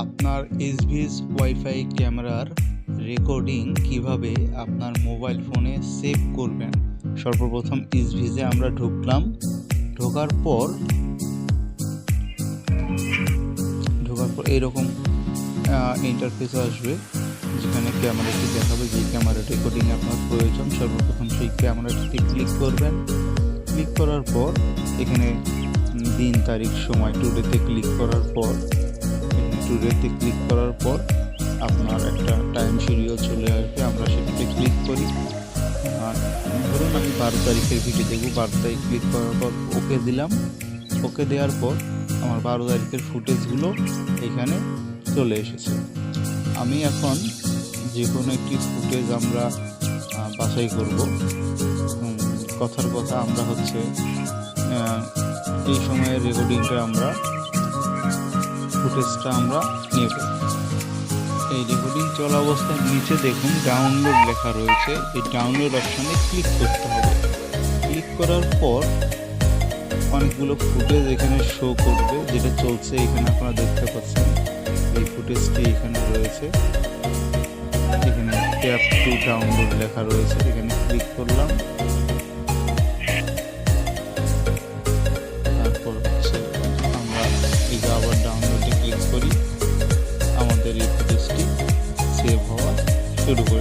আপনার এসভিএস ওয়াইফাই ক্যামেরার রেকর্ডিং কিভাবে আপনার মোবাইল ফোনে সেভ করবেন। সর্বপ্রথম এসভিএসে আমরা ঢুকলাম। ঢোকার পর এরকম ইন্টারফেস আসবে, যেখানে ক্যামেরাটি দেখাবে যে ক্যামেরা রেকর্ডিং আপনার প্রয়োজন। সর্বপ্রথম সেই ক্যামেরাটিতে ক্লিক করবেন। ক্লিক করার পর এখানে দিন, তারিখ, সময় টুডেতে ক্লিক করার পর আপনার একটা টাইম শিডিউল চলে আসবে। আমরা সেটাতে ক্লিক করি। ধরুন আমি 12 তারিখের ভিডিও দেখব। 12 তারিখ ক্লিক করার পর ওকে দিলাম। ওকে দেওয়ার পর আমার 12 তারিখের ফুটেজগুলো এখানে চলে এসেছে। আমি এখন যে কোনো একটি ফুটেজ আমরা বাছাই করব। কথার কথা আমরা এই সময়ের রেকর্ডিংটা ফুটেজটা আমরা নেব। এই রেকর্ডিং চলা অবস্থায় নিচে দেখুন ডাউনলোড লেখা রয়েছে। এই ডাউনলোড অপশানে ক্লিক করতে হবে। ক্লিক করার পর অনেকগুলো ফুটেজ এখানে শো করবে, যেটা চলছে এখানে আপনারা দেখতে পাচ্ছেন। এই ফুটেজটি এখানে রয়েছে। এখানে ট্যাপ টু ডাউনলোড লেখা রয়েছে, এখানে ক্লিক করলাম। তারপর আমরা আবার ডাউনলোডে ক্লিক করি। আমাদের এই ফুটেজটি সেভ হওয়া শুরু করে